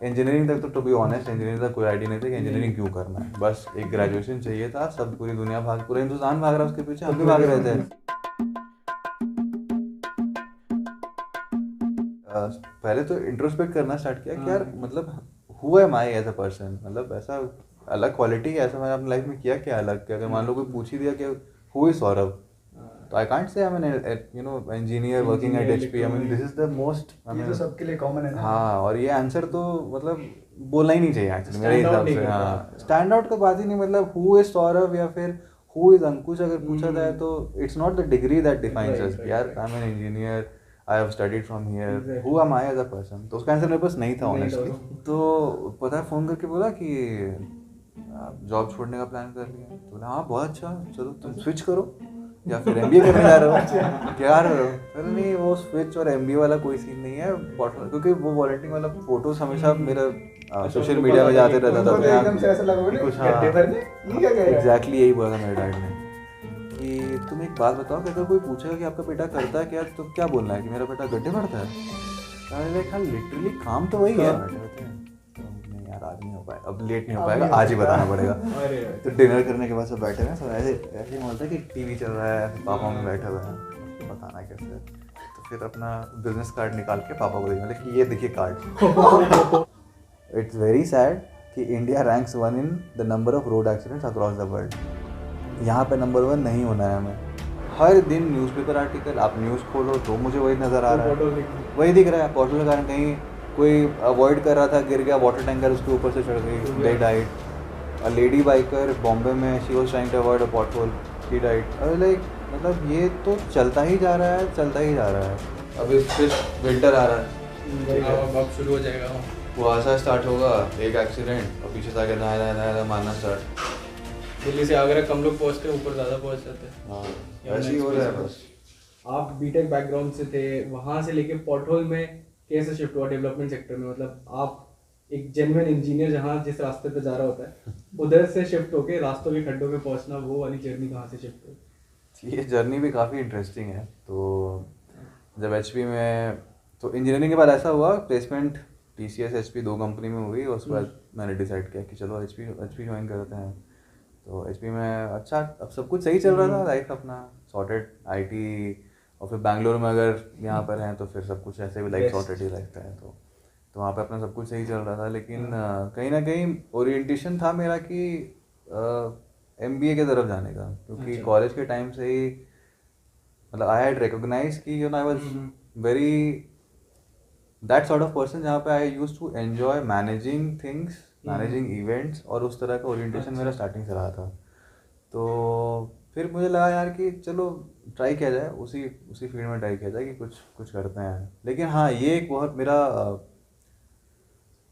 Engineering तक तो to be honest engineering तक कोई आइडिया नहीं था कि इंजीनियरिंग क्यों करना है। बस एक ग्रेजुएशन चाहिए था, सब पूरी दुनिया पूरा हिंदुस्तान भाग रहा है उसके पीछे, हम भी भाग रहे थे। पहले तो इंट्रोस्पेक्ट करना स्टार्ट किया कि यार मतलब who am I as a person, मतलब ऐसा अलग क्वालिटी है, ऐसा मैंने अपनी लाइफ में किया क्या अलग, कि अगर मान लो कोई पूछ ही दिया कि हु इज सौरभ, तो I can't say I am an engineer working at HP, I mean this is the most, ये तो सबके लिए कॉमन है ना। हाँ, और ये आंसर तो मतलब बोलना ही नहीं चाहिए एक्चुअली मेरे हिसाब से। हाँ, स्टैंड आउट का बात ही नहीं, मतलब हु इज सौरभ या फिर हु इज अंकुश अगर पूछा जाए तो it's not the degree that defines us, यार I am an engineer, I have studied from here, who am I as a person. तो उसका आंसर मेरे पास नहीं था ऑनेस्टली। तो पता है फ़ोन करके बोला कि जॉब छोड़ने का प्लान कर लिया, तो बोला हाँ बहुत अच्छा, चलो तुम स्विच करो या फिर एमबीए करने जा रहे हो, क्या कर रहे हो? अरे नहीं, वो स्विच और एमबीए वाला कोई सीन नहीं है, क्योंकि वो वॉलंटियरिंग वाला फोटोज हमेशा मेरा सोशल मीडिया में जाते रहता था, एकदम से ऐसा लगा कुछ गड्ढे भरने, ये क्या कह रहा है? एग्जैक्टली यही बोला था मेरे डैड ने कि तुम एक बात बताओ कि अगर कोई पूछेगा कि आपका बेटा करता है क्या, तो क्या बोलना है कि मेरा बेटा गड्ढे भरता है? अरे लाइक हाँ, लिटरली काम तो वही है। नहीं यार, आज नहीं हो पाएगा, अब लेट नहीं हो पाएगा, आज ही बताना पड़ेगा। तो डिनर करने के बाद सब बैठे हैं, सब ऐसे ऐसे ही बोलता है कि टीवी चल रहा है, पापा मम्मी बैठे हुए हैं, बताना कैसे। तो फिर अपना बिजनेस कार्ड निकाल के पापा को दिखा कि ये देखिए कार्ड। इट्स वेरी सैड कि India ranks 1 in the number of road accidents across the world. यहाँ पे नंबर 1 नहीं होना है हमें। हर दिन न्यूज़पेपर आर्टिकल, आप न्यूज़ खोलो तो मुझे वही नज़र आ रहा है, वही दिख रहा है। पोर्टल के कारण कहीं कोई अवॉइड कर रहा था, गिर गया, वाटर टैंकर उसके ऊपर से चढ़ गई, they died. A lady biker Bombay में, she was trying to avoid a pothole, she died. अरे लाइक मतलब ये तो चलता ही जा रहा है, चलता ही जा रहा है। अभी फिर विंटर आ रहा है, अब शुरू हो जाएगा, कुहासा स्टार्ट होगा, एक एक्सीडेंट और पीछे से आके दाएं दाएं दाएं मारना स्टार्ट। दिल्ली से आगरा कम लोग पहुँचते हैं, ऊपर ज़्यादा पहुँच जाते हैं। हाँ, ऐसे ही हो रहा है बस। आप बीटेक बैकग्राउंड से थे, वहाँ से लेके पॉटहोल में कैसे शिफ्ट हुआ डेवलपमेंट सेक्टर में? मतलब आप एक जेन्युइन इंजीनियर जहाँ जिस रास्ते पे जा रहा होता है उधर से शिफ्ट होके रास्तों के खड्डों में पहुँचना, वो वाली जर्नी कहाँ से शिफ्ट हुई? ये जर्नी भी काफ़ी इंटरेस्टिंग है। तो जब एचपी में, तो इंजीनियरिंग के बाद ऐसा हुआ, प्लेसमेंट टीसीएस एचपी 2 कंपनी में हुई, और उसके बाद मैंने डिसाइड किया कि चलो एचपी ज्वाइन करते हैं। तो एचपी में अच्छा, अब सब कुछ सही चल रहा था, लाइफ अपना सॉर्टेड, आईटी, और फिर बैंगलोर में अगर यहाँ पर हैं तो फिर सब कुछ ऐसे भी लाइफ सॉर्टेड ही लगता है। तो वहाँ पे अपना सब कुछ सही चल रहा था, लेकिन कहीं ना कहीं ओरिएंटेशन था मेरा कि एमबीए की तरफ जाने का, क्योंकि कॉलेज के टाइम से ही मतलब आई हैड रिकॉग्नाइज कि you know I was very that sort of person जहाँ पे I used to enjoy managing things, managing events, और उस तरह का ओरिएंटेशन मेरा स्टार्टिंग से रहा था। तो फिर मुझे लगा यार कि चलो ट्राई किया जाए, उसी फील्ड में ट्राई किया जाए कि कुछ करते हैं। लेकिन हाँ, ये एक बहुत मेरा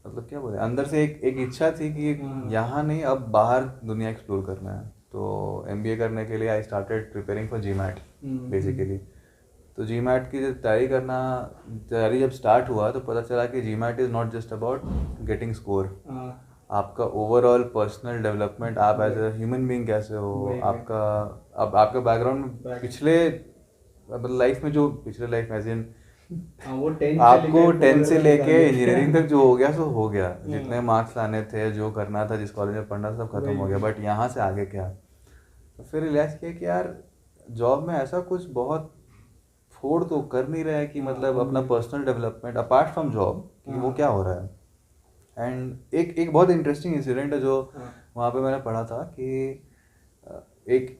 मतलब क्या बोले, अंदर से एक इच्छा थी कि यहाँ नहीं, अब बाहर दुनिया एक्सप्लोर करना है। तो एमबीए करने के लिए I started preparing for GMAT basically. तो जीमैट की तैयारी जब स्टार्ट हुआ तो पता चला कि GMAT is not just about getting score, आपका ओवरऑल पर्सनल डेवलपमेंट, आप एज अ ह्यूमन बीइंग कैसे हो, आपका बैकग्राउंड पिछले मतलब लाइफ में, जो पिछले लाइफ एज इन आपको 10 से लेके इंजीनियरिंग तक जो हो गया सो हो गया, जितने मार्क्स लाने थे, जो करना था, जिस कॉलेज में पढ़ना था, सब खत्म हो गया। बट यहाँ से आगे क्या? तो फिर रियलाइज़ किया कि यार जॉब में ऐसा कुछ बहुत फोड़ तो कर नहीं रहा है कि मतलब अपना personal development apart from job कि वो क्या हो रहा है। एंड एक बहुत इंटरेस्टिंग इंसिडेंट है जो वहाँ पे मैंने पढ़ा था कि एक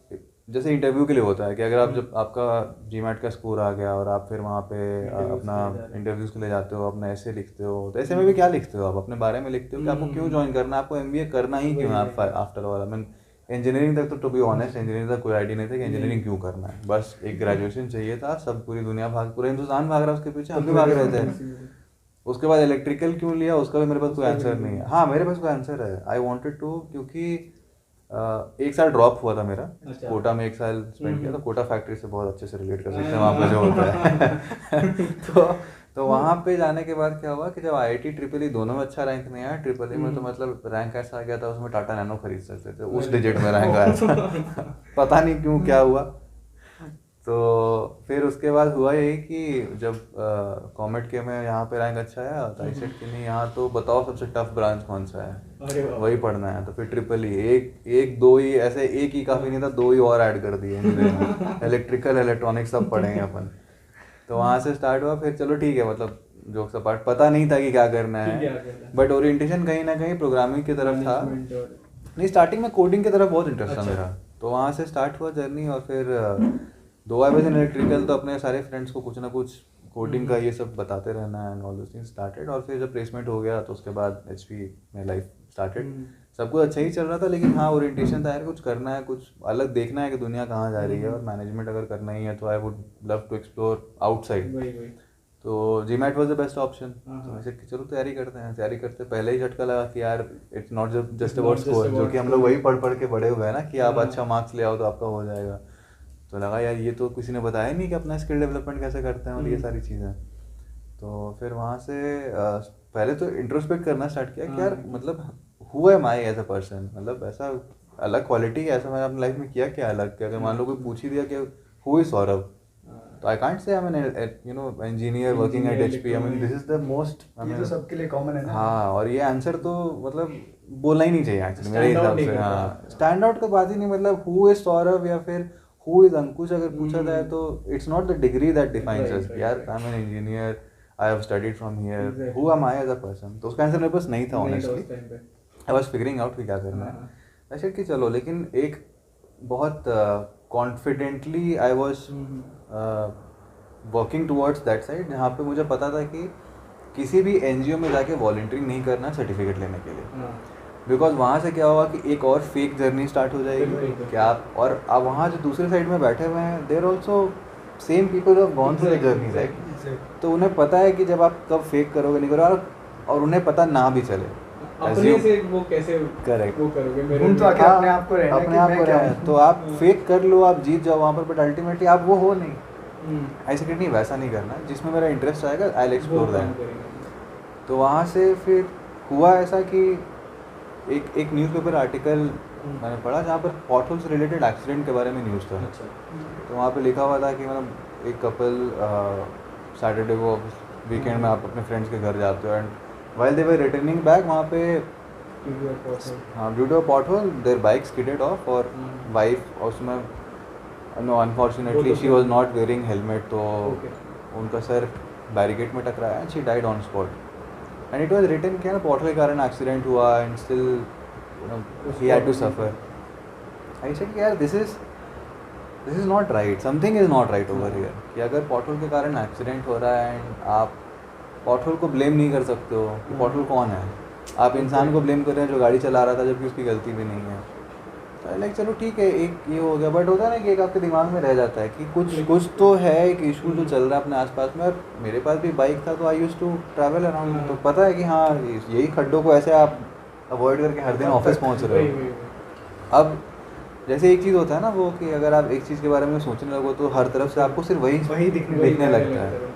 जैसे इंटरव्यू के लिए होता है कि अगर आप, जब आपका जीमैट का स्कोर आ गया और आप फिर वहाँ पे अपना इंटरव्यूज़ के लिए जाते हो, अपना ऐसे लिखते हो, तो ऐसे में भी क्या लिखते हो? आप अपने बारे में लिखते हो कि आपको क्यों ज्वाइन करना है, आपको एमबीए करना ही क्यों है आप after all. I mean engineering तक तो टू बी ऑनेस्ट इंजीनियरिंग तक कोई आइडिया नहीं था कि इंजीनियरिंग क्यों करना है। बस एक ग्रेजुएशन चाहिए था, सब पूरी दुनिया पूरा हिंदुस्तान भाग रहा है उसके पीछे, हम भी भाग रहे थे। उसके बाद इलेक्ट्रिकल क्यों लिया, उसका भी मेरे पास कोई आंसर नहीं है। हाँ, मेरे पास कोई आंसर है, आई वॉन्टेड टू, क्योंकि एक साल ड्रॉप हुआ था मेरा, कोटा में 1 साल स्पेंड किया, तो कोटा फैक्ट्री से बहुत अच्छे से रिलेट कर सकते हैं वहाँ पे जो होता है। तो वहाँ पे जाने के बाद क्या हुआ कि जब IIT ट्रिपल ई दोनों में अच्छा रैंक नहीं आया, ट्रिपल ई में तो मतलब रैंक ऐसा आ गया था, उसमें टाटा नैनो खरीद सकते थे, उस डिजिट में रैंक आया था। पता नहीं क्यों क्या हुआ। तो फिर उसके बाद हुआ यही कि जब कॉमेट के में यहाँ पे रैंक अच्छा आया तो आई सेड कि नहीं यहाँ तो बताओ सबसे टफ ब्रांच कौन सा है, अरे वाह। वही पढ़ना है। तो फिर ट्रिपल ही एक दो ही ऐसे, एक ही काफ़ी नहीं था, दो ही और ऐड कर दिए इंजीनियरिंग, इलेक्ट्रिकल इलेक्ट्रॉनिक्स सब पढ़ेंगे अपन। तो वहाँ से स्टार्ट हुआ। फिर चलो ठीक है, मतलब जोक्स अपार्ट, पता नहीं था कि क्या करना क्या है, करना है। बट ओरिएंटेशन कहीं ना कहीं प्रोग्रामिंग की तरफ था। Management और- नहीं, स्टार्टिंग में कोडिंग की तरफ बहुत इंटरेस्ट था अच्छा। मेरा, तो वहाँ से स्टार्ट हुआ जर्नी। और फिर दो आई वाज इन इलेक्ट्रिकल, तो अपने सारे फ्रेंड्स को कुछ ना कुछ कोडिंग का ये सब बताते रहना and all those things started. और फिर जब प्लेसमेंट हो गया तो उसके बाद एचपी में लाइफ स्टार्टेड। सब कुछ अच्छा ही चल रहा था, लेकिन हाँ ओरिएंटेशन था यार कुछ करना है, कुछ अलग देखना है कि दुनिया कहाँ जा रही है, और मैनेजमेंट अगर करना ही है तो I would love to explore outside. वही वही। तो GMAT was the best option. हाँ, तो हाँ। वैसे कि चलो तैयारी करते हैं। तैयारी करते पहले ही झटका लगा कि यार it's not just not about just score, जो about कि हम लोग वही पढ़ पढ़ के बड़े हुए हैं ना कि आप हाँ। अच्छा मार्क्स ले आओ तो आपका हो जाएगा। तो लगा यार ये तो किसी ने बताया नहीं कि अपना स्किल डेवलपमेंट कैसे करते हैं और ये सारी चीज़ें। तो फिर वहाँ से पहले तो इंट्रोस्पेक्ट करना स्टार्ट किया कि यार मतलब who am I as a person, मतलब ऐसा अलग क्वालिटी ऐसा मैंने अपनी लाइफ में किया क्या अलग, कि अगर मान लो कोई पूछ ही दिया कि हु इज सौरभ, तो I can't say I am an engineer working at HP, I mean this is the most, ये तो सबके लिए कॉमन है ना। हाँ। और ये आंसर तो मतलब बोलना ही नहीं चाहिए एक्चुअली मेरे Stand out हिसाब नहीं से। करता। हाँ, स्टैंड आउट का बात ही नहीं, मतलब हु इज सौरभ या फिर हु इज अंकुश अगर पूछा जाए तो it's not the degree that defines Right, us. right, यार right. I am an engineer, I have studied from here, Exactly. Who am I as a person. तो उसका आंसर मेरे पास नहीं था नहीं था ऑनेस्टली। उस टाइम पे। आई वाज फिगरिंग आउट कि क्या करना है। हाँ। ऐसे कि चलो, लेकिन एक बहुत confidently I was working towards that side, जहाँ पे मुझे पता था कि किसी भी एनजीओ में जाके वॉलंटियरिंग नहीं करना सर्टिफिकेट लेने के लिए। हाँ। बिकॉज वहाँ से क्या होगा कि एक और फेक जर्नी स्टार्ट हो जाएगी बिल्कुल। कि आप, और आप वहाँ जो दूसरे साइड में बैठे हुए हैं देर also same people have gone through the journey, right. तो उन्हें पता है कि जब आप कब फेक करोगे नहीं करोगे, और उन्हें पता ना भी चले अपने से वो कैसे Correct. वो करोगे मेरे घूम तो आके अपने आप को रहना अपने कि आप मैं को क्या रहना, हूँ। तो आप फेक कर लो, आप जीत जाओ वहाँ पर, बट अल्टीमेटली आप वो हो नहीं। हम्म, ऐसे कि नहीं, वैसा नहीं करना, जिसमें मेरा इंटरेस्ट आएगा आई विल वो एक्सप्लोर काम दैट। करेंगे। तो वहाँ से फिर हुआ ऐसा कि एक न्यूज़पेपर आर्टिकल मैंने पढ़ा जहाँ पर पॉटहोल से रिलेटेड एक्सीडेंट के बारे में न्यूज़ था। अच्छा। तो वहाँ पे लिखा हुआ था कि मतलब एक कपल सैटरडे को वीकेंड में आप अपने फ्रेंड्स के घर जाते हो, and while they were returning back वहाँ पे वीडियो पॉटहोल। हाँ due to pothole their bike skidded off, और वाइफ उसमें no unfortunately she was not wearing helmet, तो Okay. उनका सर बैरिकेड में टकराया and she died on spot. And it was written कि ना पॉटहोल के कारण एक्सीडेंट हुआ and still he had to suffer. I said कि यार this is not right, something is not right over here, कि अगर पॉटहोल के कारण एक्सीडेंट हो रहा है एंड आप पॉटहोल को ब्लेम नहीं कर सकते हो कि पॉटहोल कौन है, आप इंसान को ब्लेम कर रहे हैं जो गाड़ी चला रहा था जबकि उसकी गलती भी नहीं है। तो लाइक चलो ठीक है, एक ये हो गया, बट होता है ना कि एक आपके दिमाग में रह जाता है कि कुछ तो है, एक इशू जो चल रहा है अपने आसपास में। और मेरे पास भी बाइक था तो आई यूज टू ट्रैवल अराउंड, तो पता है कि हाँ यही खड्डों को ऐसे आप अवॉइड करके हर दिन ऑफिस पहुँच रहे हो। अब जैसे एक चीज़ होता है ना वो कि अगर आप एक चीज़ के बारे में सोचने लगो तो हर तरफ से आपको सिर्फ वही दिखने लगता है।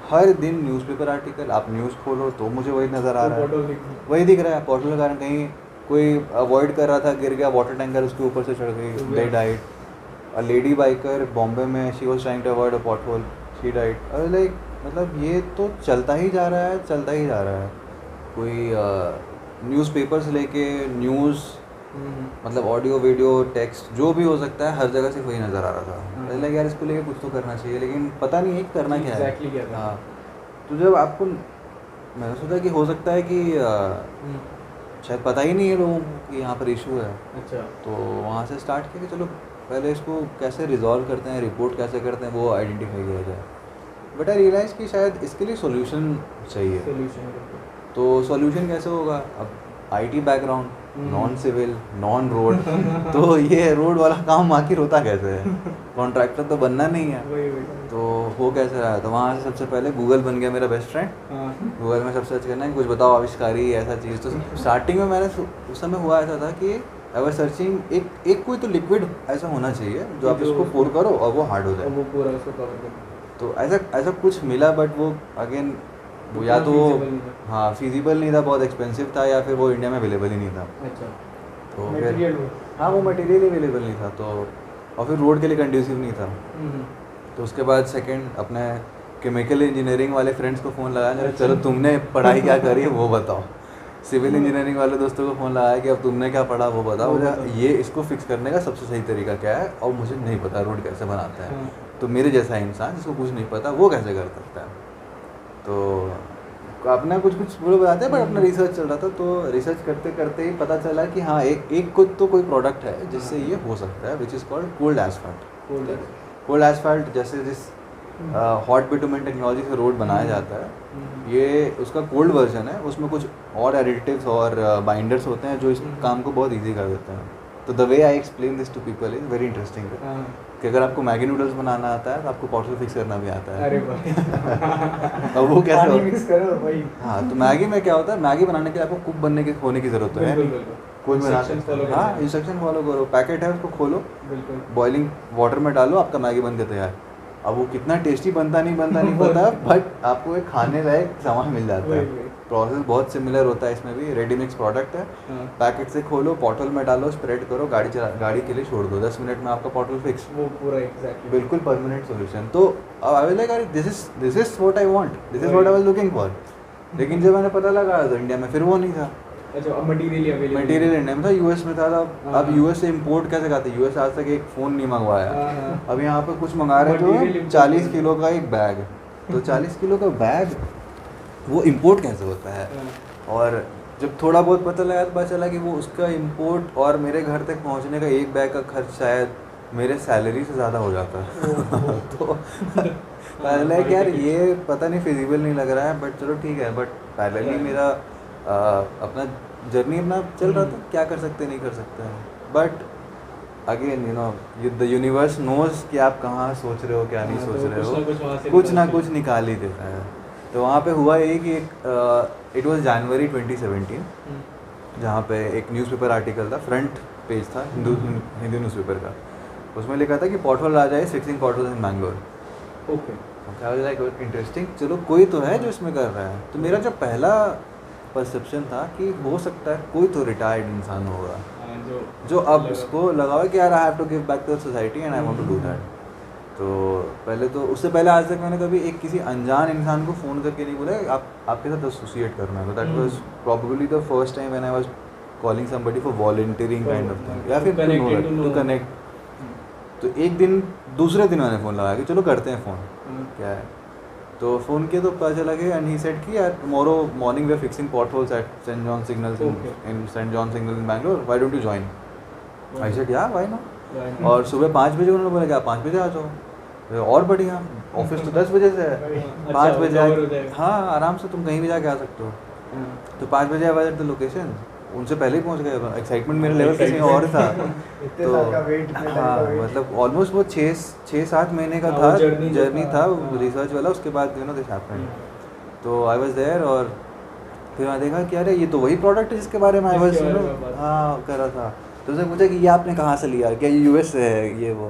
हर दिन न्यूज़पेपर आर्टिकल, आप न्यूज़ खोलो तो मुझे वही नज़र आ रहा है, वही दिख रहा है। पॉटहोल के कारण कहीं कोई अवॉइड कर रहा था, गिर गया, वाटर टैंकर उसके ऊपर से चढ़ गई, they died. A lady biker Bombay में, she was trying to avoid a pothole, she died. और लाइक मतलब ये तो चलता ही जा रहा है, चलता ही जा रहा है। कोई न्यूज़पेपर्स लेके न्यूज़, मतलब ऑडियो वीडियो टेक्स्ट जो भी हो सकता है, हर जगह से वही नज़र आ रहा था। पहले यार इसको लेके कुछ तो करना चाहिए, लेकिन पता नहीं है कि करना क्या है। Exactly क्या करना। हाँ, तो जब आपको, मैंने सोचा कि हो सकता है कि शायद पता ही नहीं है लोगों को कि यहाँ पर इशू है। अच्छा। तो वहाँ से स्टार्ट किया कि चलो पहले इसको कैसे रिजॉल्व करते हैं, रिपोर्ट कैसे करते हैं, वो आइडेंटिफाई किया जाए। बट आई रियलाइज़ कि शायद इसके लिए सॉल्यूशन चाहिए। सॉल्यूशन तो सॉल्यूशन कैसे होगा? अब IT background, non civil, non road, तो ये रोड वाला काम आखिर होता कैसे है? कॉन्ट्रैक्टर तो बनना नहीं है, वही तो हो कैसे रहा है? तो वहाँ से सबसे पहले गूगल बन गया मेरा बेस्ट फ्रेंड। हाँ। गूगल में सब सर्च करना है, कुछ बताओ आविष्कारी ऐसा चीज़। तो स्टार्टिंग में मैंने उस समय हुआ ऐसा था कि आई वाज सर्चिंग एक कोई तो लिक्विड ऐसा होना चाहिए जो आप इसको पोर करो और वो हार्ड हो और जाए। वो पूरा उसको कवर कर। तो ऐसा कुछ मिला, बट वो अगेन वो या तो feasible नहीं था। हाँ फीजिबल नहीं था, बहुत एक्सपेंसिव था, या फिर वो इंडिया में अवेलेबल ही नहीं था। अच्छा। तो मटेरियल फिर हाँ वो मटेरियल अवेलेबल नहीं था, तो और फिर रोड के लिए कंड्यूसिव नहीं था। तो उसके बाद सेकंड अपने केमिकल इंजीनियरिंग वाले फ्रेंड्स को फ़ोन लगाया, चलो तुमने पढ़ाई क्या करी है वो बताओ। सिविल इंजीनियरिंग वाले दोस्तों को फ़ोन लगाया कि अब तुमने क्या पढ़ा वो बताओ, मुझे ये इसको फिक्स करने का सबसे सही तरीका क्या है, और मुझे नहीं पता रोड कैसे बनाते हैं। तो मेरे जैसा इंसान जिसको कुछ नहीं पता वो कैसे कर सकता है। तो अपना कुछ वो बताते हैं, बट अपना रिसर्च चल रहा था। तो रिसर्च करते करते ही पता चला कि हाँ एक कुछ तो कोई प्रोडक्ट है जिससे ये हो सकता है, which is called cold asphalt. Cold asphalt जैसे जिस हॉट बिटुमेन टेक्नोलॉजी से रोड बनाया जाता है, ये उसका कोल्ड वर्जन है। उसमें कुछ और एडिटिव्स और बाइंडर्स होते हैं जो इस काम को बहुत इजी कर देते हैं। तो the way I explain this to people is very interesting कि अगर आपको मैगी नूडल्स बनाना आता है तो आपको पॉटल फिक्स करना भी आता है। अरे भाई अब वो कैसे पानी मिक्स करो भाई। हाँ, तो मैगी में क्या होता है, मैगी बनाने के लिए आपको कुक बनने की होने की ज़रूरत है नहीं, कोई हाँ इंस्ट्रक्शन फॉलो करो, पैकेट है उसको खोलो, बॉइलिंग वाटर में डालो, आपका मैगी बन के तैयार। अब वो कितना टेस्टी बनता नहीं पता, बट आपको एक खाने लायक सामान मिल जाता है। प्रोसेस बहुत सिमिलर होता है इसमें भी, रेडी मिक्स प्रोडक्ट है। पैकेट से खोलो, बॉटल में डालो, स्प्रेड करो, गाड़ी के लिए छोड़ दो, 10 मिनट में आपका बॉटल फिक्स, वो पूरा एग्जैक्टली बिल्कुल परमानेंट सॉल्यूशन। तो अब I was like this is what I want, this is what I was looking for. लेकिन जब मैंने पता लगा तो इंडिया में फिर वो नहीं था। अच्छा, मटेरियल इंडिया में था, यूएस में था। अब यूएस से इंपोर्ट कैसे करते, यूएस आज तक एक फ़ोन नहीं मंगवाया। अब यहाँ पे कुछ मंगा रहे तो 40 किलो का एक बैग, तो 40 किलो का बैग वो इंपोर्ट कैसे होता है। और जब थोड़ा बहुत पता लगा तो पता चला कि वो उसका इंपोर्ट और मेरे घर तक पहुँचने का एक बैग का खर्च शायद मेरे सैलरी से ज़्यादा हो जाता है। तो पहले यार ये पता नहीं फिजिबल नहीं लग रहा है, बट चलो ठीक है। बट पहले मेरा अपना जर्नी अपना चल रहा था, क्या कर सकते नहीं कर सकते हैं। But again you know the universe knows कि आप कहाँ सोच रहे हो क्या नहीं सोच रहे हो, कुछ ना कुछ निकाल ही देता है। तो वहाँ पे हुआ यही कि इट वाज जनवरी 2017, जहाँ पे एक न्यूज़पेपर आर्टिकल था, फ्रंट पेज था हिंदू न्यूज़पेपर का। उसमें लिखा था कि pothole Raja is fixing potholes in Bangalore. Okay, like interesting, चलो कोई तो है जो इसमें कर रहा है। तो मेरा जो पहला परसेप्शन था कि हो सकता है कोई तो रिटायर्ड इंसान होगा जो अब उसको लगा हुआ कि यार I have to give back to the society and I want to do that. तो पहले तो उससे पहले आज तक मैंने कभी एक किसी अनजान इंसान को फ़ोन करके नहीं बोला आप आपके साथ एसोसिएट करना है। तो that was probably the first time when I was calling somebody for volunteering kind of thing, या फिर टू कनेक्ट। तो एक दिन दूसरे दिन मैंने फ़ोन लगाया कि चलो करते हैं फ़ोन, क्या है। तो फ़ोन किया तो पता चला कि एंड ही सेड कि यार tomorrow morning we are fixing potholes at saint John signals in saint John signal in Bangalore, why don't you join. I said yeah why not. और सुबह 5 बजे उन्होंने बोला कि आप 5 बजे आ जाओ, और बढ़िया, ऑफिस तो 10 बजे से है, 5 बजे हाँ आराम से तुम कहीं भी जाके आ सकते हो। तो 5 बजे I was at the location, उनसे पहले ही पहुंच गए। एक्साइटमेंट मेरे लेवल कहीं और था। तो हाँ मतलब ऑलमोस्ट वो 6-7 महीने का था जर्नी था रिसर्च वाला। उसके बाद यू नो दिस हैपेंड। तो आई वाज देयर और फिर मैंने देखा कि अरे ये तो वही प्रोडक्ट है जिसके बारे में आई वाज हाँ कर रहा था। तो उसने पूछा कि ये आपने कहाँ से लिया, क्या ये यूएस से है ये वो।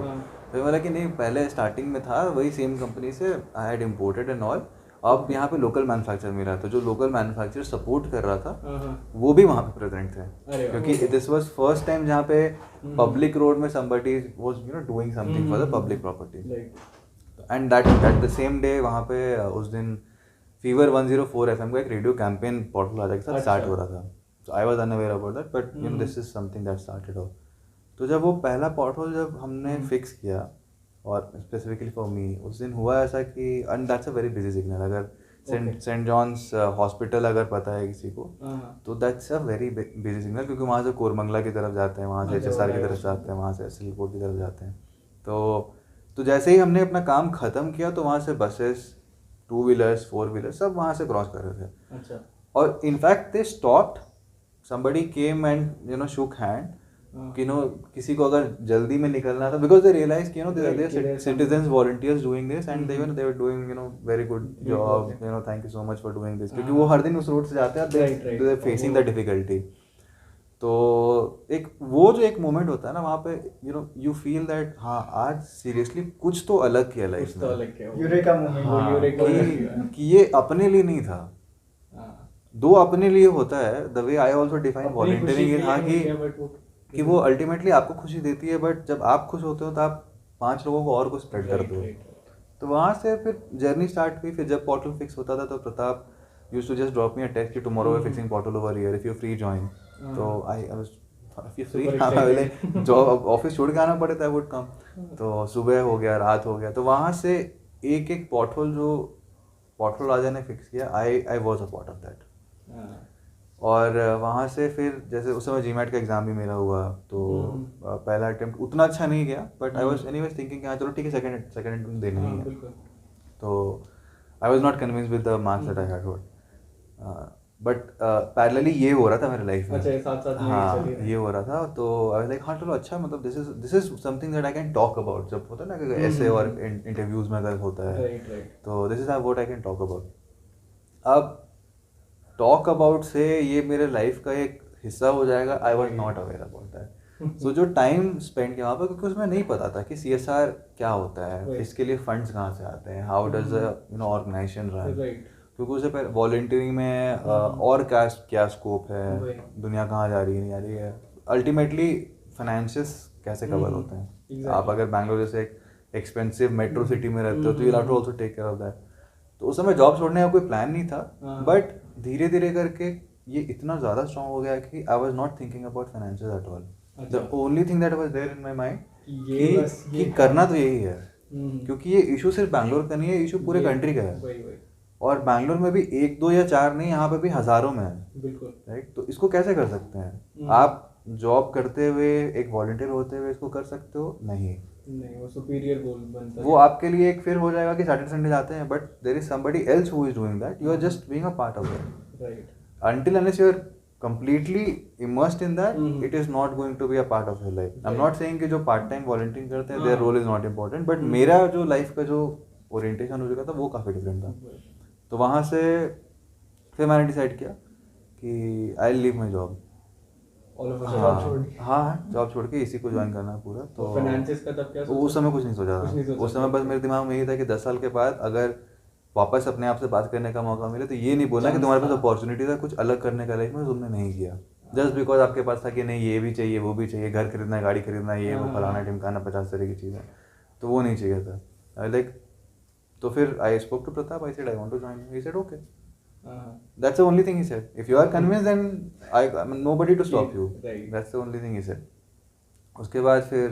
तो बोला कि नहीं, पहले स्टार्टिंग में था वही सेम कंपनी से, I had imported and all. अब यहाँ पे लोकल मैन्युफैक्चर मिला था, जो लोकल मैन्युफैक्चर सपोर्ट कर रहा था वो भी वहाँ पे प्रेजेंट थे। क्योंकि दिस वाज फर्स्ट टाइम जहाँ पे पब्लिक रोड में somebody was you know doing something for the public property, and that the same day वहाँ पे उस दिन फीवर 104 FM का एक रेडियो कैंपेन पॉटहोल राजा के साथ स्टार्ट हो रहा था। So I was unaware about that, but you know this is something that started off. तो जब वो पहला पॉटहोल जब हमने फिक्स किया, और स्पेसिफिकली फॉर मी उस दिन हुआ ऐसा कि and that's a very busy signal. अगर सेंट जॉन्स हॉस्पिटल अगर पता है किसी को तो that's a very busy signal, क्योंकि वहाँ से कोरमंगला की तरफ जाते हैं, वहाँ से HSR की तरफ जाते हैं, वहाँ से सिलकोट की तरफ जाते हैं। तो जैसे ही हमने अपना काम ख़त्म किया तो वहाँ से बसेस, 2 व्हीलर्स 4 व्हीलर्स सब वहाँ से क्रॉस कर रहे थे। अच्छा। और in fact they stopped, somebody came and you know shook hand कि नो किसी को अगर जल्दी में निकलना था, because they realise that you know there citizens volunteers doing this and they were doing you know very good job, you know thank you so much for doing this, क्योंकि वो हर दिन उस रोड से जाते हैं, they are facing the difficulty. तो एक वो जो एक मोमेंट होता है ना वहाँ पे you know you feel that हाँ आज सीरियसली कुछ तो अलग किया लाइफ में, यूरेका मोमेंट कि ये अपने लिए नहीं था। दो अपने लिए होता है, the way I also define volunteering हाँ कि वो अल्टीमेटली आपको खुशी देती है, बट जब आप खुश होते हो तो आप 5 लोगों को और को स्प्रेड करते हो। तो वहाँ से फिर जर्नी स्टार्ट हुई। फिर जब पोर्टल फिक्स होता था तो Pratap used to just drop me a text कि tomorrow we are fixing portal over here, if you free join. तो I was free, job office छोड़ के आना पड़े था, आई वुड कम। तो सुबह हो गया, रात हो गया, तो वहाँ से एक एक पोर्टल जो पोर्टल राजा ने फिक्स किया, I was a part of that. और वहाँ से फिर जैसे उस समय जीमैट का एग्ज़ाम भी मेरा हुआ, तो पहला अटेम्प्ट उतना अच्छा नहीं गया, but I was anyways thinking कि हाँ चलो ठीक है, सेकंड अटेम्प्ट देना ही है। तो I was not convinced with the marks that I had got, but parallelly ये हो रहा था मेरे लाइफ में। अच्छा, साथ-साथ में हाँ, चल रहा ये हो रहा था। तो आई वाज लाइक हाँ चलो अच्छा, मतलब this is something that I can talk about. जब होता है ना कि ऐसे और इंटरव्यूज में अगर होता है, तो this is what I can talk about. अब टॉक अबाउट से ये मेरे लाइफ का एक हिस्सा हो जाएगा, I was not aware about that. So जो टाइम स्पेंड किया वहाँ पर, क्योंकि उसमें नहीं पता था कि CSR क्या होता है, इसके लिए फंड्स कहाँ से आते हैं, हाउ डज ऑर्गेनाइजेशन रन, क्योंकि उसे पहले वॉलंटियरिंग में और क्या स्कोप है, दुनिया कहाँ जा रही है, नहीं जा रही है, अल्टीमेटली फाइनेंशियस कैसे कवर होते हैं। आप अगर बैंगलोर जैसे एक एक्सपेंसिव मेट्रो सिटी में रहते हो तो you have to also take care of that. तो उस समय जॉब छोड़ने का कोई प्लान नहीं था, बट धीरे धीरे करके ये इतना ज़्यादा स्ट्रॉन्ग हो गया कि I was not thinking about financial at all. The only thing that was there in my mind कि करना तो यही है, क्योंकि ये इशू सिर्फ बैंगलोर का नहीं है, इशू पूरे कंट्री का है। और बैंगलोर में भी 1 2 या 4 नहीं, यहाँ पे भी हज़ारों में है, बिल्कुल राइट। तो इसको कैसे कर सकते हैं आप? जॉब करते हुए एक वॉलंटियर होते हुए इसको कर सकते हो? नहीं, वो सुपीरियर गोल बनता है। वो आपके लिए एक फिर हो जाएगा कि सैटरडे संडे जाते हैं, but there is somebody else who is doing that, you are just being a part of that, right. until unless you are completely immersed in that, it is not going to be a part of your life. I'm not saying कि जो part time volunteering करते हैं their role is not important, but मेरा जो life का जो orientation हो चुका था वो काफ़ी डिफरेंट था। तो वहाँ से फिर मैंने डिसाइड किया कि आई लीव माई जॉब। हाँ, जॉब छोड़ के इसी को ज्वाइन करना पूरा। तो फाइनेंसेस का तब क्या सोचा? उस समय कुछ नहीं सोचा था। उस समय बस मेरे दिमाग में यही था कि 10 साल के बाद अगर वापस अपने आप से बात करने का मौका मिले तो ये नहीं बोलना कि तुम्हारे पास अपॉर्चुनिटी था कुछ अलग करने का लाइफ में, तुमने नहीं किया जस्ट बिकॉज आपके पास था कि नहीं ये भी चाहिए वो भी चाहिए, घर खरीदना है, गाड़ी खरीदना है, ये वो फलाना टिमकाना 50 तरह की चीज़ें, तो वो नहीं चाहिए था। लाइक तो फिर I spoke to Pratap, I said I want to join, he said okay, that's the only thing he said, if you are convinced then I am nobody to stop you, that's the only thing he said. उसके बाद फिर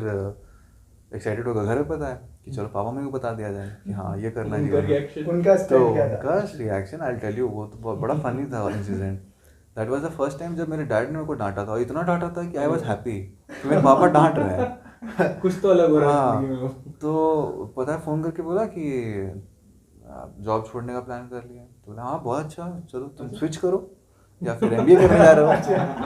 excited होकर घर पे बताया कि चलो पापा मेरे को बता दिया जाए कि हाँ ये करना है। उनका रिएक्शन आई टेल यू, वो तो बड़ा फनी था incident. That was the first time जब मेरे डैड ने मेरे को डांटा था, और इतना डांटा था कि आई वाज हैप्पी कि मेरे पापा डांट रहे हैं। कुछ तो अलग हो रहा है जिंदगी में। तो पता है फ़ोन करके बोला कि जॉब छोड़ने का प्लान कर लिया, तो बोला हाँ बहुत अच्छा, चलो तुम स्विच करो या फिर MBA करने जा रहे हो,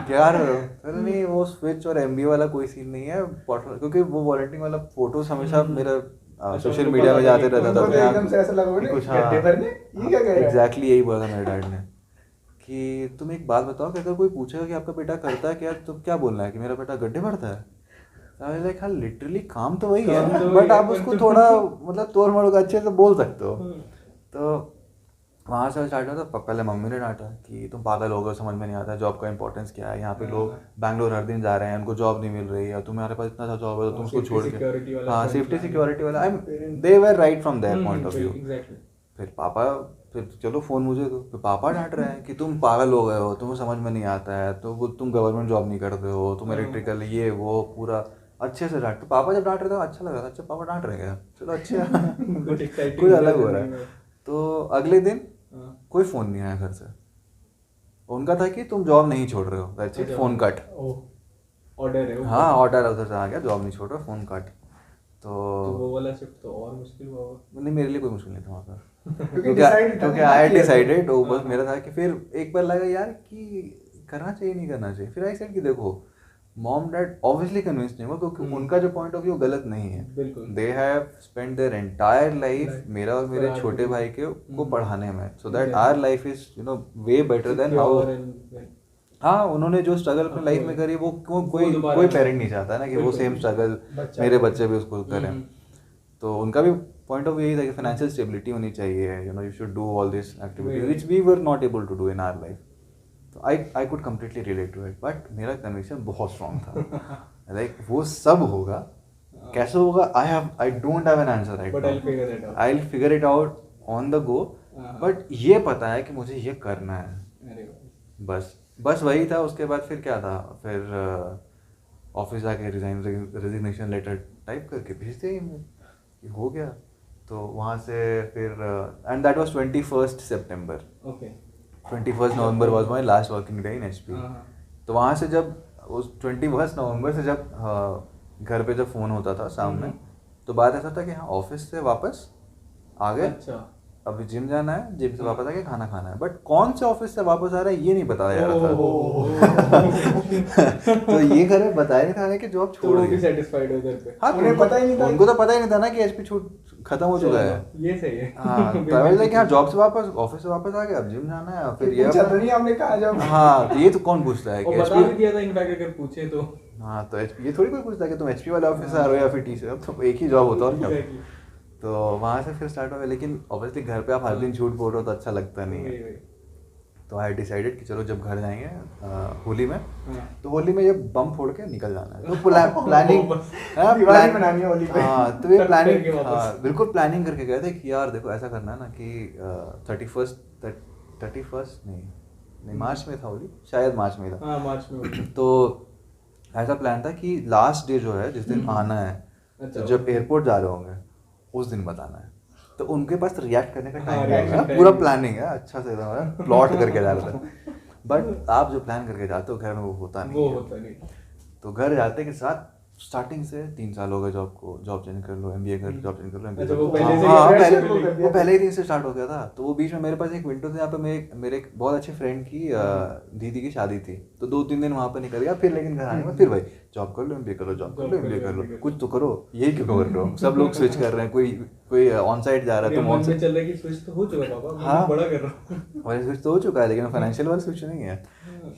क्या कर रहे हो? अरे नहीं, वो स्विच और MBA वाला कोई सीन नहीं है, क्योंकि वो वॉलंटियरिंग वाला फोटोज हमेशा मेरा सोशल मीडिया में जाते रहता था, तो एकदम से ऐसा लगा कि कुछ गड्ढे भरने, ये क्या कह रहा है? एग्जैक्टली यही बोला था मेरे डैड ने कि तुम एक बात बताओ कि अगर कोई पूछेगा कि आपका बेटा करता है क्या, तो क्या बोलना है कि मेरा बेटा गड्ढे भरता है? लाइक हाँ लिटरली काम तो वही है, बट आप उसको थोड़ा मतलब तोड़ मोड़ के अच्छे से बोल सकते हो। तो वहाँ से स्टार्ट हुआ। तो पहले मम्मी ने डांटा कि तुम पागल हो गए, समझ में नहीं आता जॉब का इंपॉर्टेंस क्या है, यहाँ पे लोग बैंगलोर हर दिन जा रहे हैं, उनको जॉब नहीं मिल रही है, तुम्हारे पास इतना सा जॉब है तो तुम उसको छोड़ के, हाँ सेफ्टी सिक्योरिटी वाला, I they were right from their point of view. फिर पापा, फिर चलो फ़ोन मुझे दो, फिर पापा डांट रहे हैं कि तुम पागल हो गए हो, तुम्हें समझ में नहीं आता है, तो वो तुम गवर्नमेंट जॉब नहीं करते हो, तुम इलेक्ट्रिकल ये वो पूरा अच्छे से डांट। तो पापा जब डांट रहे थे अच्छा लगा था, अच्छा पापा डांट रहे हैं, चलो अच्छा कुछ अलग हो रहा है। तो अगले दिन कोई फ़ोन नहीं आया घर से, उनका था कि तुम जॉब नहीं छोड़ रहे हो, that's it, phone cut, order है। हाँ ऑर्डर उधर से आ गया, जॉब नहीं छोड़ रहे, फ़ोन कट। तो वो वाला शिफ्ट तो और मुश्किल हुआ। नहीं, मेरे लिए कोई मुश्किल नहीं था वहाँ पर, क्योंकि आई डिसाइडेड, वो बस मेरा था कि फिर एक बार लगा यार कि करना चाहिए नहीं करना चाहिए। फिर आई सेड कि देखो मॉम डैड ऑब्वियसली कन्विंस नहीं हुआ, क्योंकि उनका जो पॉइंट ऑफ व्यू गलत नहीं है, they have spend their entire life मेरा और मेरे छोटे भाई को पढ़ाने में, so that our life is way better than how. हाँ, उन्होंने जो स्ट्रगल अपनी लाइफ में करी वो कोई पेरेंट नहीं चाहता ना कि वो सेम स्ट्रगल मेरे बच्चे भी उसको करें। तो उनका भी पॉइंट ऑफ व्यू यही था कि फाइनेंशियल स्टेबिलिटी होनी चाहिए, you should do all this activities which we were not able to do in our life. तो I could completely relate to it, but मेरा कन्विक्शन बहुत स्ट्रॉन्ग था लाइक वो सब होगा कैसे होगा, I don't have an answer right, but I will figure it out on the go, but ये पता है कि मुझे ये करना है, अरे बस वही था। उसके बाद फिर क्या था, फिर ऑफिस जाके रेजिग्नेशन लेटर टाइप करके भेज दिया email कि हो गया। तो वहाँ से फिर and that was 21 September, okay 21 November was my last working day in HP. तो वहाँ से जब उस 21 नवंबर से जब घर पे जब फ़ोन होता था शाम में, तो बात ऐसा था कि हाँ ऑफिस से वापस आ गए, अच्छा अभी जिम जाना है, जिम से वापस आके खाना खाना है, बट कौन से ऑफिस से वापस आ रहा है ये नहीं बताया जा रहा था। तो ये घर में बताया नहीं था कि जॉब तो छोड़ वो भी दी। सेटिस्फाइड हो घर पे। हाँ उन्हें पता ही नहीं था। उनको तो पता ही नहीं था ना कि एचपी छूट खत्म हो चुका है। ये सही है। हाँ तो आई लाइक हाँ जॉब से वापस ऑफिस से वापस आ गया, अब जिम जाना है, फिर ये पूछा तो नहीं आपने कहा जब? हाँ तो ये तो कौन पूछता है और कि बता भी एचपी, दिया था इनफैक्ट अगर पूछे तो। हाँ तो एचपी ये थोड़ी कोई पूछता है कि तुम एचपी वाले ऑफिस से आ रहे हो या फिर टी से, अब तो एक ही जॉब होता है और क्या। Exactly. तो वहाँ से फिर स्टार्ट हो गया, लेकिन ऑब्वियसली घर पे आप हर दिन झूठ बोल रहे हो तो अच्छा लगता नहीं है। वही। तो आई डिसाइडेड कि चलो जब घर जाएंगे होली में, हाँ। तो होली में ये बम फोड़ के निकल जाना है। तो प्लानिंग दिवाली मनानी है होली पे। हाँ तो ये तब प्लानिंग, करके वापस। हाँ बिल्कुल प्लानिंग करके गए थे कि यार देखो ऐसा करना है ना कि 31st नहीं मार्च में था होली, शायद मार्च में था। हाँ मार्च में होली। तो ऐसा प्लान था कि लास्ट डे जो है जिस दिन आना है, अच्छा, तो जब एयरपोर्ट जा रहे होंगे उस दिन बताना है। तो उनके पास रिएक्ट करने का हाँ, टाइम reaction नहीं है, time पूरा नहीं। प्लानिंग है अच्छा से प्लॉट करके जा रहा था। बट आप जो प्लान करके जाते हो घर में वो होता नहीं वो है। होता नहीं। तो घर जाते के साथ स्टार्टिंग से 3 साल हो गए जॉब को, जॉब चेंज कर लो, एमबीए कर लो, जॉब चेंज कर लो, MBA अच्छा, कर वो लो। पहले से ही हाँ, pressure पहले ले लिया। वो पहले ही दिन से स्टार्ट हो गया था। तो वो बीच में मेरे पास एक विंडो था जहाँ पे मेरे एक बहुत अच्छे फ्रेंड की दीदी की शादी थी, तो 2-3 दिन वहाँ पे निकल गया। फिर लेकिन घर आने में फिर भाई जॉब कर लो, MBA कर लो, जॉब कर लो, MBA कर लो, कुछ तो करो, यही क्यों कर रहे हो। सब लोग स्विच कर रहे हैं, कोई ऑन साइट जा रहा है, मेरे तुम मन ऑन में चल रहा है कि स्विच तो हो चुका पापा, मैं हाँ। कुछ बड़ा कर रहा हूँ। और स्विच तो हो चुका है, लेकिन फाइनेंशियल वाला स्विच नहीं है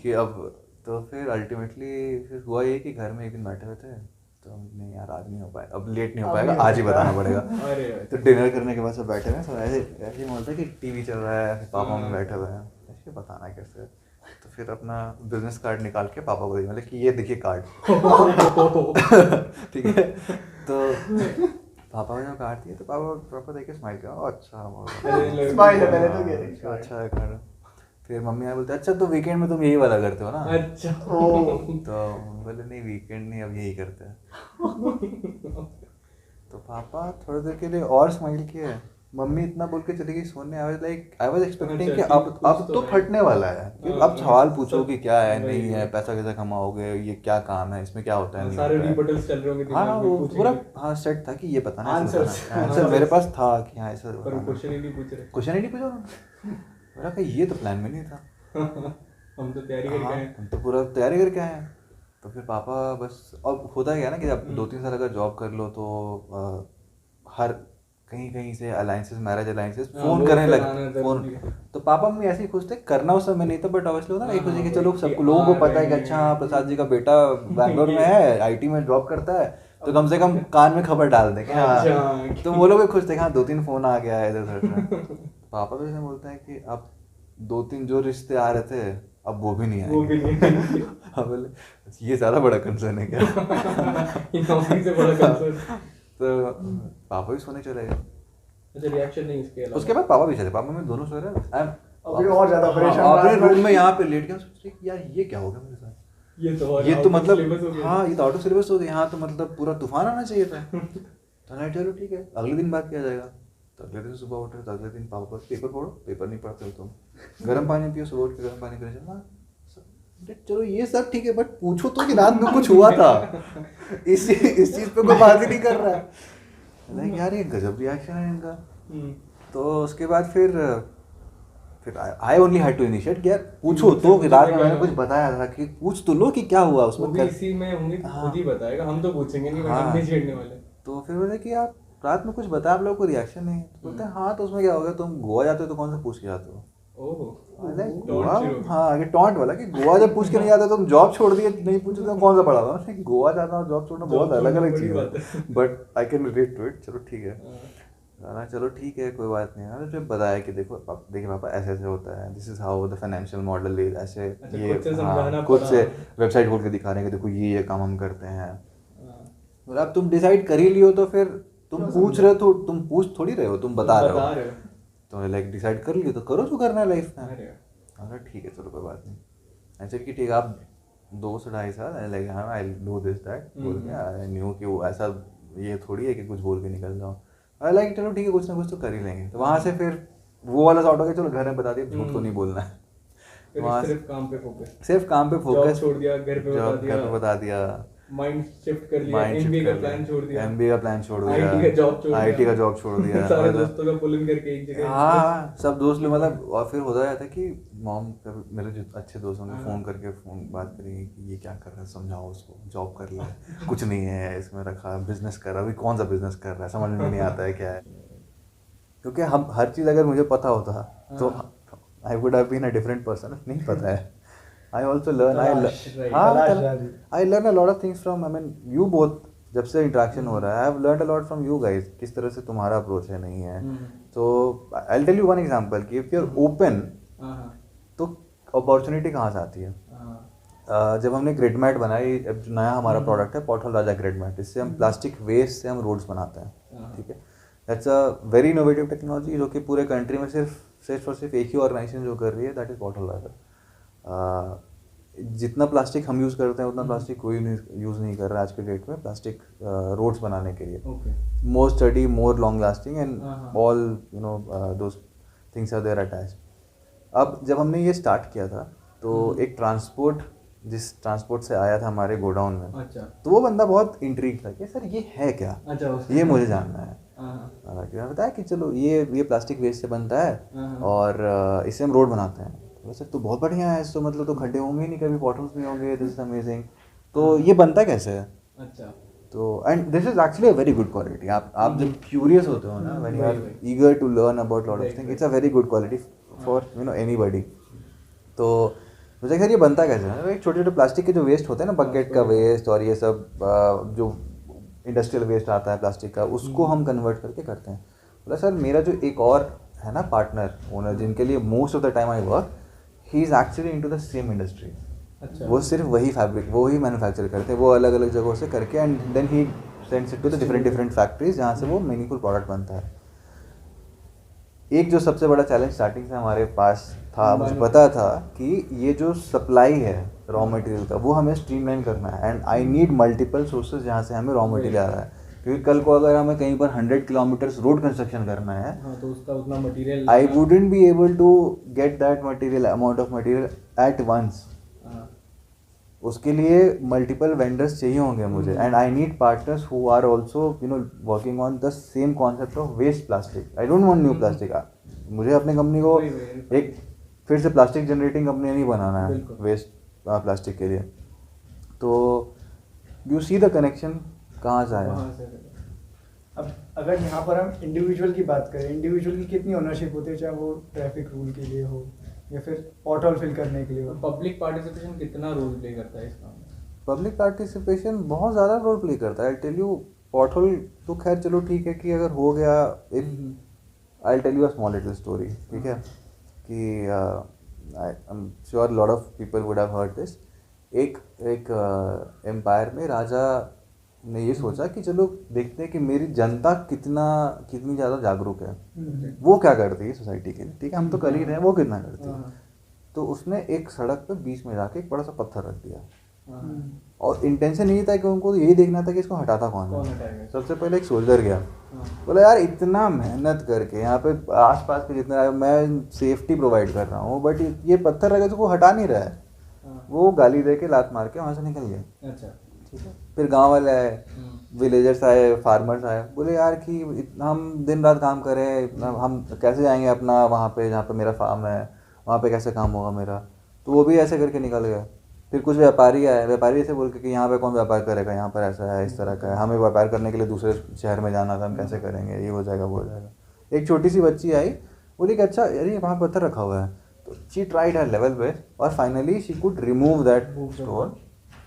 कि अब। तो फिर अल्टीमेटली फिर हुआ ये कि घर में एक दिन बैठे हुए थे, तो नहीं यार आज नहीं हो पाएगा, अब लेट नहीं हो अब पाएगा, नहीं हो आज ही पाएगा। बताना पड़ेगा। अरे तो डिनर करने के बाद सब बैठे हुए हैं, सब ऐसे ऐसे ही बोलते हैं कि टीवी चल रहा है, पापा मम्मी बैठे हुए हैं, ऐसे बताना कैसे। तो फिर अपना बिजनेस कार्ड निकाल के पापा को दिया, मतलब कि ये देखिए कार्ड। ठीक है। तो पापा को जब कार्ड दिया तो पापा देख के स्माइल किया, अच्छा स्माइल है पहले तो कह रहे हैं। अच्छा है कार्ड। फिर मम्मी यार बोलते अच्छा तो वीकेंड में तुम यही वाला करते हो ना। अच्छा। तो बोले नहीं वीकेंड नहीं, अब यही करते हैं। तो पापा थोड़ी देर के लिए और स्माइल किए, मम्मी इतना बोल के चली गई सोने। आई वाज एक्सपेक्टिंग कि अब तो फटने वाला है कि अब सवाल पूछो कि क्या है नहीं है, पैसा कैसे कमाओगे, ये क्या काम है, इसमें क्या होता है, नहीं सारे होता है। रिबटल्स चल रहे होंगे हाँ दिमाग में, वो पूछेंगे। पूरा हाँ सेट था कि ये बताना है, ऐसे Answers. बताना है। आंसर मेरे पास था कि हाँ ऐसा पर वो क्वेश्चन ही नहीं पूछ रहे। क्वेश्चन ही नहीं पूछा उन्होंने। मेरा कहा ये तो प्लान में नहीं था। हम तो तैयारी करके हाँ, आए। हम तो पूरा तैयारी करके आए हैं। तो फिर पापा बस, और होता क्या है ना कि जब 2-3 साल अगर जॉब कर लो तो हर कहीं से अलायंसेस, मैरिज अलायंसेस हाँ, फोन वो करने फिर लग आना फोन। जरूरी है। तो पापा मम्मी ऐसे ही खुश थे, करना उस समय नहीं था, बट ऑब्वियसली होता ना एक खुशी हाँ, कि चलो वही सब कि लोगों को आ पता है कि रहे अच्छा हैं। हाँ प्रसाद जी का बेटा बैंगलोर में है, आईटी में जॉब करता है, तो कम से कम कान में खबर डाल दें कि हाँ। अच्छा। तो वो लोग भी खुश थे, हाँ 2-3 फोन आ गया है इधर उधर से। पापा भी ऐसे बोलते हैं कि अब 2-3 जो रिश्ते आ रहे थे अब वो भी नहीं वो भी आएंगे। नहीं। अब बोले ये ज़्यादा बड़ा कंसर्न है क्या। ये नौकरी से बड़ा कंसर्न। तो पापा भी सोने चले गए। अच्छा रिएक्शन नहीं इसके अलावा। उसके बाद पापा भी चले, पापा मम्मी दोनों सो रहे हैं। अभी और ज्यादा परेशान हाँ, अपने रात भर। रूम में यहाँ पे लेट गया, सोच रहे कि यार ये क्या हो गया मेरे साथ। ये तो और ये तो out of मतलब syllabus हो गया। हाँ ये तो आउट ऑफ सिलेबस हो गया, यहाँ तो मतलब पूरा तूफान आना चाहिए था। तो नहीं चलो ठीक है अगले दिन बात किया जाएगा। तो अगले दिन सुबह उठे तो अगले दिन पापा बस पेपर पढ़ो, पेपर नहीं पढ़ते हो तुम, गर्म पानी पियो, सुबह उठ के गर्म पानी पीने चलना। चलो ये सब ठीक है, बट पूछो तो कि रात में कुछ हुआ था। इस चीज पे कोई बात ही नहीं कर रहा है। लाइक यार ये गजब रिएक्शन है इनका। तो उसके बाद फिर I only had to initiate कि यार पूछो तो, कि रात में मैंने कुछ बताया था कि पूछ तो लो कि क्या हुआ वो उसमें भी इसी में होंगे, खुद ही बताएगा, हम तो पूछेंगे नहीं, हाँ। हम नहीं छेड़ने वाले। तो फिर बोले कि आप रात में कुछ बताया, आप लोग को रिएक्शन नहीं। तो बोलते हैं हाँ तो उसमें क्या हो गया, तुम गोवा जाते हो तो कौन सा पूछ के जाते हो। गोवा हाँ आगे टॉन्ट वाला कि गोवा जब पूछ के नहीं जाते तुम जॉब छोड़ दिए, नहीं पूछे तो कौन सा पढ़ा हुआ। गोवा जाना और जॉब छोड़ना बहुत अलग अलग चीज़ है, but I can relate to it. चलो ठीक है, चलो ठीक है कोई बात नहीं है। जब बताया कि देखो देखिए पापा ऐसे ऐसे होता है, this is how the financial model is, ऐसे ये खुद से समझाना खुद से पड़ा। वेबसाइट खोल के दिखा रहे हैं कि देखो ये काम हम करते हैं। बोला अब तुम डिसाइड कर ही लियो तो फिर तुम पूछ रहे हो, तो तुम पूछ थोड़ी रहे हो, तुम बता रहे हो। तो लाइक डिसाइड कर लियो तो करो जो करना है लाइफ में। अरे ठीक है चलो कोई बात नहीं। ऐसे कि ठीक है आप 2 से 2.5 साल लाइक हाँ आई डू दिस दैट बोल के आई न्यू कि वो ऐसा ये थोड़ी है कि कुछ बोल के निकल जाओ। आई लाइक चलो ठीक है कुछ ना कुछ तो कर ही लेंगे। तो वहाँ से फिर वो वाला सॉर्ट हो गया, चलो घर में बता दिया, झूठ तो नहीं बोलना है। वहाँ सिर्फ काम पे फोकस, सिर्फ काम पे फोकस, छोड़ दिया, घर पे बता दिया, माइंड शिफ्ट कर लिया, एमबीए का प्लान छोड़ दिया, आईटी का जॉब छोड़ दिया, सारे दोस्तों का पुल इन करके एक जगह। हाँ सब दोस्त लोग मतलब। और फिर होता जाता है कि मॉम मेरे जो अच्छे दोस्तों ने फ़ोन करके बात करेंगे कि ये क्या कर रहा है, समझाओ उसको, जॉब कर ले, कुछ नहीं है इसमें रखा, बिजनेस कर रहा है, अभी कौन सा बिजनेस कर रहा है समझ में नहीं आता है क्या है। क्योंकि हम हर चीज़ अगर मुझे पता होता तो I would have been a different person. नहीं पता है। I also learn. I learn a lot of things from. I mean, you both. जब से इंटरेक्शन हो रहा है, I have learned a lot from you guys. किस तरह से तुम्हारा अप्रोच है नहीं है। तो I'll tell you one example कि if you're open, तो अपॉर्चुनिटी कहाँ से आती है। जब हमने ग्रिड मैट बनाई, अब जो नया हमारा प्रोडक्ट है पॉटहोल राजा ग्रिड मैट, इससे हम प्लास्टिक वेस्ट से हम रोड्स बनाते हैं। ठीक है, that's a very innovative technology जो कि पूरे कंट्री में सिर्फ एक ही ऑर्गेनाइजेशन जो कर रही है, दैट इज पॉटहोल राजा। जितना प्लास्टिक हम यूज़ करते हैं उतना प्लास्टिक कोई यूज़ नहीं कर रहा है आज के डेट में प्लास्टिक रोड्स बनाने के लिए। More study, more long lasting and all you know those things are there attached. अब जब हमने ये स्टार्ट किया था तो एक जिस ट्रांसपोर्ट से आया था हमारे गोडाउन में, अच्छा, तो वो बंदा बहुत इंट्रीग था कि सर ये है क्या, अच्छा, ये मुझे जानना है। मैंने बताया कि चलो ये प्लास्टिक वेस्ट से बनता है और इससे हम रोड बनाते हैं। सर तो बहुत बढ़िया है, इसको मतलब तो खड्डे होंगे ही नहीं, कभी पॉटहोल्स नहीं होंगे, दिस इज अमेजिंग। तो ये बनता कैसे है? अच्छा, तो and this is actually a very good quality. आप जब क्यूरियस होते हो ना, when you are eager to learn about lot of things, it's a very good quality for you know anybody. तो मुझे खैर ये बनता कैसे है, एक छोटे छोटे प्लास्टिक के जो वेस्ट होते हैं ना, बकेट का वेस्ट और ये सब जो इंडस्ट्रियल वेस्ट आता है प्लास्टिक का, उसको हम कन्वर्ट करके करते हैं। बोला सर मेरा जो एक और है ना पार्टनर ओनर, जिनके लिए most of the time I work, he is actually into the same industry. अच्छा, वो सिर्फ वही मैन्युफैक्चर करते हैं, वो अलग अलग जगहों से करके, and then he sends it to the different factories जहाँ से वो मीनिंगफुल प्रोडक्ट बनता है। एक जो सबसे बड़ा चैलेंज स्टार्टिंग से हमारे पास था, मुझे पता था कि ये जो सप्लाई है रॉ मटेरियल का, वो हमें स्ट्रीमलाइन करना है, and I need multiple sources जहाँ से हमें रॉ मटेरियल आ रहा है। क्योंकि कल को अगर हमें कहीं पर 100 किलोमीटर्स रोड कंस्ट्रक्शन करना है, तो उसका उतना material I wouldn't be able to get that material, amount of material at once. उसके लिए मल्टीपल वेंडर्स चाहिए होंगे मुझे, and I need partners who are also you know working on the same concept of waste plastic. I don't want new plastic. मुझे अपनी company को एक फिर से प्लास्टिक जनरेटिंग कंपनी नहीं बनाना है वेस्ट प्लास्टिक के लिए। तो यू सी द कनेक्शन कहाँ से आया। अब अगर यहाँ पर हम इंडिविजुअल की बात करें, इंडिविजुअल की कितनी ओनरशिप होती है, चाहे वो ट्रैफिक रूल के लिए हो या फिर पॉटहोल फिल करने के लिए हो। पब्लिक पार्टिसिपेशन कितना रोल प्ले करता है इस काम में? पब्लिक पार्टिसिपेशन बहुत ज़्यादा रोल प्ले करता है। आई टेल यू, पॉटहोल तो खैर चलो ठीक है कि अगर हो गया, I tell you a small little story, ठीक है, कि I am sure lot of people would have heard this. एक एम्पायर में राजा ने ये सोचा कि चलो देखते हैं कि मेरी जनता कितनी ज़्यादा जागरूक है, वो क्या करती है सोसाइटी के लिए, ठीक है, हम तो कर ही रहे हैं, वो कितना करती है। तो उसने एक सड़क पे बीच में जाके एक बड़ा सा पत्थर रख दिया, और इंटेंशन यही था कि उनको यही देखना था कि इसको हटाता कौन है। सबसे पहले एक सोल्जर गया, बोला यार इतना मेहनत करके यहाँ पे आसपास के जितने मैं सेफ्टी प्रोवाइड कर रहा हूँ, बट ये पत्थर रखे तो वो हटा नहीं रहा है। वो गाली दे के लात मार के वहाँ से निकल गया। अच्छा, ठीक है। फिर गांव वाले आए, विलेजर्स आए, फार्मर्स आए, बोले यार कि हम दिन रात काम करें, हम कैसे जाएंगे अपना वहाँ पे जहाँ पे मेरा फार्म है, वहाँ पे कैसे काम होगा मेरा। तो वो भी ऐसे करके निकल गए। फिर कुछ व्यापारी आए, व्यापारी ऐसे बोल के कि यहाँ पे कौन व्यापार करेगा, यहाँ पर ऐसा है, इस तरह का है, हमें व्यापार करने के लिए दूसरे शहर में जाना था, हम कैसे करेंगे, ये हो जाएगा वो हो जाएगा। एक छोटी सी बच्ची आई, बोली कि अच्छा अरे वहाँ पत्थर रखा हुआ है। तो शी ट्राइड हर लेवल पे, और finally she could remove that stone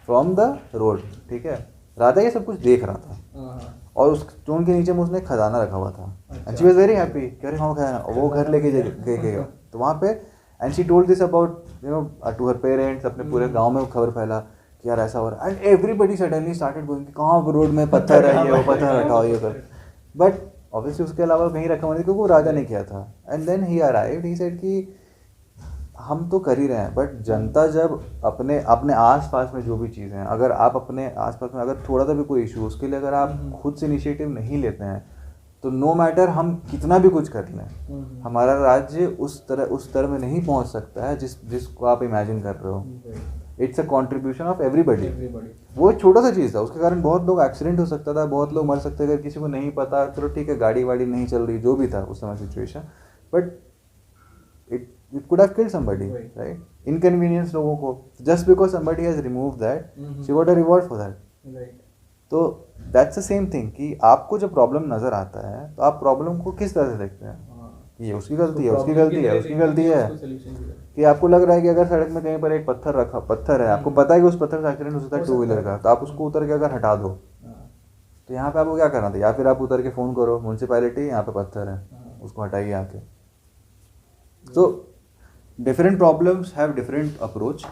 from the road, ठीक है। राजा ये सब कुछ देख रहा था, और उस स्टोन के नीचे में उसने खजाना रखा हुआ था, and she was very happy कि अरे हाँ खजाना। वो घर लेके गया, तो वहाँ पे and she told this about you know to her parents, अपने पूरे गांव में खबर फैला कि यार ऐसा हो रहा है, and everybody suddenly started going कि कहाँ रोड में पत्थर है, ये वो पत्थर हटाओ ये कर, बट ऑब्वियसली उसके अलावा कहीं रखा हुआ नहीं क्योंकि वो राजा ने किया था. And then he arrived, he said कि हम तो कर ही रहे हैं, बट जनता जब अपने अपने आसपास में जो भी चीज़ें हैं, अगर आप अपने आसपास में अगर थोड़ा सा भी कोई इशू, उसके लिए अगर आप खुद से इनिशिएटिव नहीं लेते हैं, तो नो मैटर हम कितना भी कुछ कर लें, हमारा राज्य उस स्तर में नहीं पहुंच सकता है जिसको आप इमेजिन कर रहे हो. It's a contribution of everybody. वो एक छोटा सा चीज़ था, उसके कारण बहुत लोग एक्सीडेंट हो सकता था, बहुत लोग मर सकते थे. अगर किसी को नहीं पता, चलो ठीक है, गाड़ी वाड़ी नहीं चल रही, जो भी था उस समय situation, but it could have killed somebody, right? Inconvenience लोगों को, just because somebody has removed that, she got a reward for that. Right. तो that's the same thing कि आपको जब प्रॉब्लम नजर आता है तो आप प्रॉब्लम को किस तरह से देखते हैं कि ये उसकी गलती है, उसकी गलती है, उसकी गलती है, कि आपको लग रहा है कि अगर सड़क में कहीं पर एक पत्थर है, आपको पता है कि उस पत्थर से एक्सीडेंट हो सकता है टू व्हीलर का, तो आप उसको उतर के अगर हटा दो, तो यहाँ पे आपको क्या करना था, या फिर आप उतर के फ़ोन करो म्यूनसिपैलिटी, यहाँ पे पत्थर है, उसको हटाइए आके. तो different problems have different approach.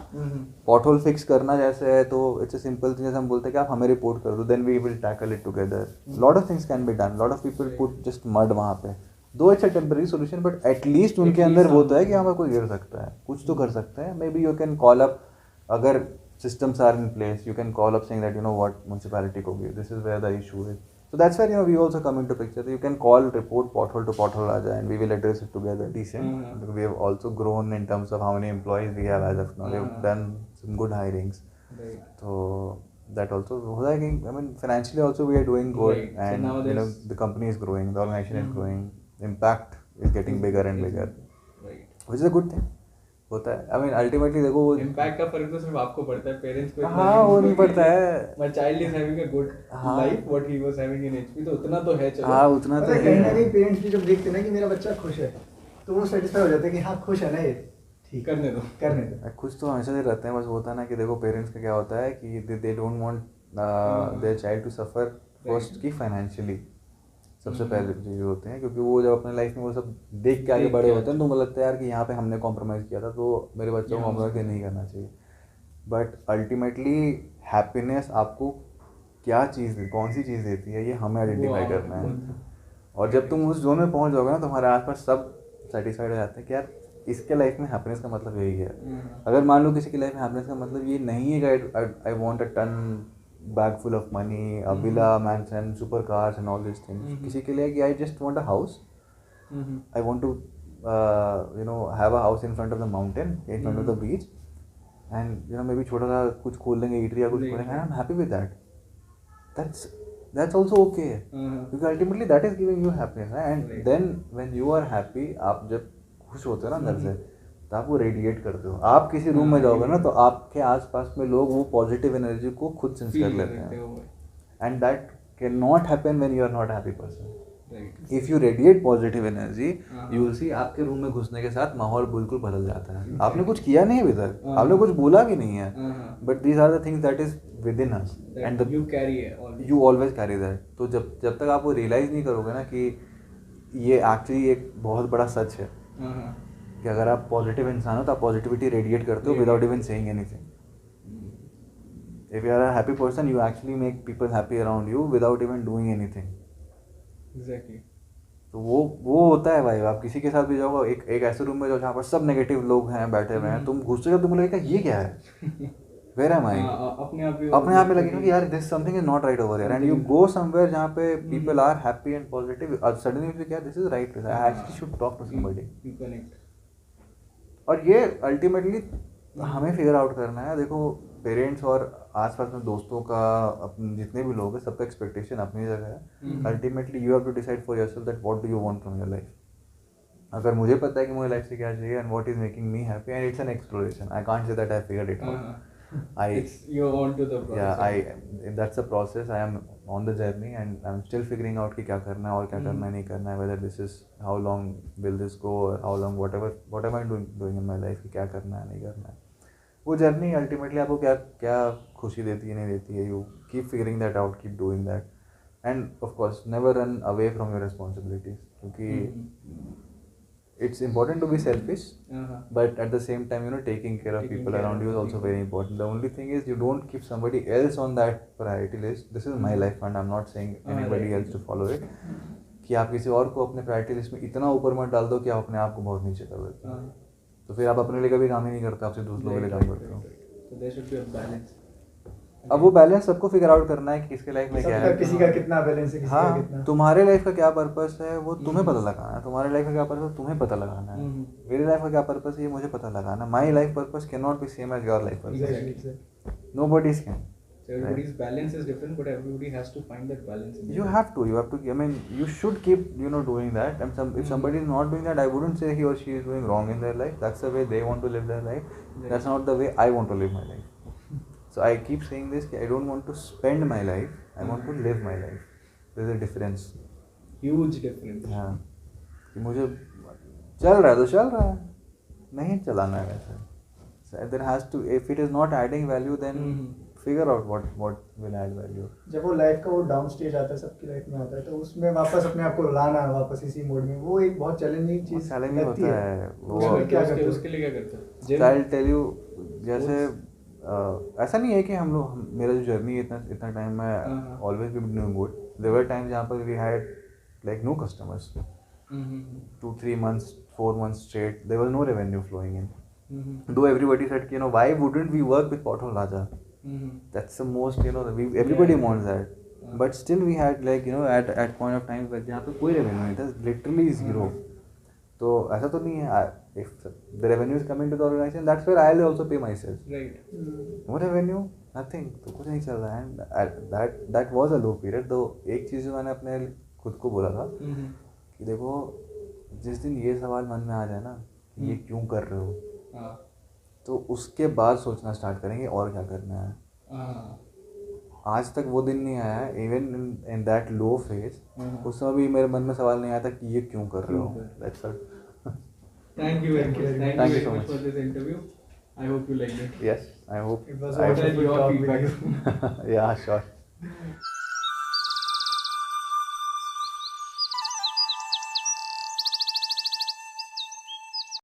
Pothole fix करना जैसे है तो इट्स अ सिंपल थिंग, जैसे हम बोलते हैं कि आप हमें रिपोर्ट कर दो, then we will tackle it together. Lot of things can be done, lot of people put just mud वहाँ पे, though it's a temporary solution, but at least उनके अंदर वो तो है कि हमें कोई गिर सकता है, कुछ तो कर सकते हैं. May be you can call up, अगर systems are in place, you can call up saying that you know what, municipality ko bhi, this is where the issue is. So that's where we also come into picture. So you can call, report pothole to pothole aa jaye, and we will address it together decent. We have also grown in terms of how many employees we have as of now. We have done some good hirings. Right. So that also, I mean financially also we are doing good, right. And so the company is growing, the organization is growing, impact is getting bigger and bigger, right. Which is a good thing. होता है. I mean ultimately देखो वो impact का फर्क तो सिर्फ आपको पड़ता है, पेरेंट्स को. हाँ, वो नहीं पड़ता है. My child is having a good life, what he was having in HP, तो उतना तो है. चलो हाँ, उतना तो है. कहीं ना कहीं पेरेंट्स भी जब देखते हैं ना कि मेरा बच्चा खुश है, तो वो सेटिस्फाई हो जाते हैं कि हाँ खुश है ना ये, ठीक, करने दो. खुश तो हमेशा से रहते हैं, बस होता है ना कि देखो पेरेंट्स का क्या होता है कि they don't want their child to suffer first की फाइनेंशियली. सबसे पहले चीज़ होते हैं, क्योंकि वो जब अपने लाइफ में वो सब देख के आगे बड़े होते हैं तो मुझे लगता है यार कि यहाँ पे हमने कॉम्प्रोमाइज़ किया था, तो मेरे बच्चों को कॉम्प्रोमाइज़ नहीं करना चाहिए. बट अल्टीमेटली हैप्पीनेस आपको क्या चीज़, कौन सी चीज़ देती है, ये हमें आइडेंटिफाई करना है. और जब तुम उस जोन में पहुँच जाओगे ना, तुम्हारे आसपास सब सेटिस्फाइड हो जाते हैं कि यार इसके लाइफ में हैप्पीनेस का मतलब यही है. अगर मान लो किसी की लाइफ में हैप्पीनेस का मतलब ये नहीं है कि I want a ton bag full of money, a villa, mansion, supercars and all these things. किसी के लिए कि I just want a house. I want to have a house in front of the mountain, in front of the beach, and maybe छोटा सा कुछ खोल लेंगे, eatery या कुछ खोलेंगे, and I'm happy with that. That's also okay. Because ultimately that is giving you happiness, and then when you are happy, आप जब खुश होते हो ना अंदर से, तो आप वो रेडिएट करते हो. आप किसी रूम में जाओगे ना तो आपके आसपास में लोग वो पॉजिटिव एनर्जी को खुद सेंस कर लेते हैं, and that can not happen when you are not happy person. If you radiate positive energy, you will see आपके रूम में घुसने के साथ माहौल बिल्कुल बदल जाता है. आपने कुछ किया नहीं अभी तक, आपने कुछ बोला भी नहीं है, but these are the things that is within us, and you always carry that. तो जब तक आप वो रियलाइज नहीं करोगे ना कि ये एक्चुअली एक बहुत बड़ा सच है कि अगर आप पॉजिटिव इंसान हो तो आप पॉजिटिविटी रेडिएट करते हो without even saying anything. If you are a happy person, you actually make people happy around you without even doing anything. Exactly. तो वो होता है भाई. आप किसी के साथ भी जाओगे, एक ऐसे रूम में जाओ जहाँ पर सब नेगेटिव लोग हैं बैठे हुए हैं, तुम घुसते हो, तुम लगेगा ये क्या है, वेयर एम आई. अपने आप में लगेगा कि यार this something is not right over here, and you go somewhere जहाँ पे people are happy and positive, suddenly क्या this is right place, I actually should talk to somebody. और ये अल्टीमेटली हमें फिगर आउट करना है. देखो पेरेंट्स और आसपास में दोस्तों का, अपने जितने भी लोग हैं, सबका एक्सपेक्टेशन अपनी जगह है. Ultimately you have to decide for yourself that what do you want from your life. अगर मुझे पता है कि मुझे लाइफ से क्या चाहिए and what is making me happy, and it's an exploration, I can't say that I figured it out. you're on to the process. That's a process. I am on the journey and I'm still figuring out कि क्या करना है और क्या करना है, नहीं करना है, whether this is how long will this go or how long what am I doing in my life, कि क्या करना है नहीं करना है. वो जर्नी अल्टीमेटली आपको क्या खुशी देती है नहीं देती है. You keep figuring that out, keep doing that, end of course never run away from your responsibilities, क्योंकि it's important to be selfish, Uh-huh. but at the same time, you know, taking care of Taking people care around of you is also people. very important. The only thing is you don't keep somebody else on that priority list. This is my life and I'm not saying anybody right. else to follow it. कि आप किसी और को अपने priority list में इतना ऊपर मत डाल दो कि आप अपने आप को बहुत नीचे कर देते हो. तो फिर आप अपने लिए कभी काम ही नहीं करते, आप सिर्फ दूसरों के लिए काम करते हो. So there should be a balance. अब वो बैलेंस सबको फिगर आउट करना है कि किसके लाइफ में क्या सबका है. किसी का कितना बैलेंस है, किसी का हाँ, कितना. तुम्हारे लाइफ का क्या पर्पस है वो तुम्हें पता लगाना है. तुम्हारे लाइफ का क्या पर्पस तुम्हें पता लगाना है. मेरी लाइफ का क्या पर्पस है ये मुझे पता लगाना है. My life purpose can not be same as your life purpose. Exactly. Nobody's can. So everybody's balance is different, but everybody has to find that balance. In You have to. I mean, you should keep, you know, doing that. And if somebody is not doing that, I wouldn't say he or she is doing wrong in their life. That's the way they want to live their life. That's not the way I want to live my life. So I keep saying this, I don't want to spend my life. I want to live my life. There's a difference. Huge difference. हाँ, कि मुझे चल रहा है तो चल रहा है, नहीं चलाना है वैसे. So there has to, if it is not adding value, then figure out what will add value. जब वो लाइफ का वो डाउन स्टेज आता है, सबकी लाइफ में आता है, तो उसमें वापस अपने आप को लाना वापस इसी मोड में, वो एक बहुत चैलेंजिंग चीज चैलेंजिंग लगती होता है. है वो. उसमें क्या करते हो? उसके लिए क्या करते हो? So I'll tell you, जैसे ऐसा नहीं है कि हम लोग, मेरा जो जर्नी है इतना टाइम में always be doing good. There were times जहाँ पर we had like no customers 2-3 months 4 months straight. There was no revenue flowing in. Though everybody said, you know, why wouldn't we work with Pothole Raja? That's the most, you know, everybody wants that. But still we had, like, you know, at point of time where जहाँ पे कोई revenue नहीं था, literally zero. तो ऐसा तो नहीं है. If the revenue is coming to the organization, that's where I'll also pay myself. Right. No revenue, nothing. तो कुछ नहीं चल रहा है. And that was a low period. तो एक चीज़ जो मैंने अपने खुद को बोला था कि देखो, जिस दिन ये सवाल मन में आ जाए ना, ये क्यों कर रहे हो, तो उसके बाद सोचना स्टार्ट करेंगे और क्या करना है. आज तक वो दिन नहीं आया है. Even in that low phase, उस समय भी मेरे मन में सवाल नहीं आया था कि ये क्यों कर रहे हो. That's all. Thank you very much. Thank you so much much for this interview. I hope you liked it. Yes, I hope. It was What also are good your talk with feedback? you. Yeah, sure.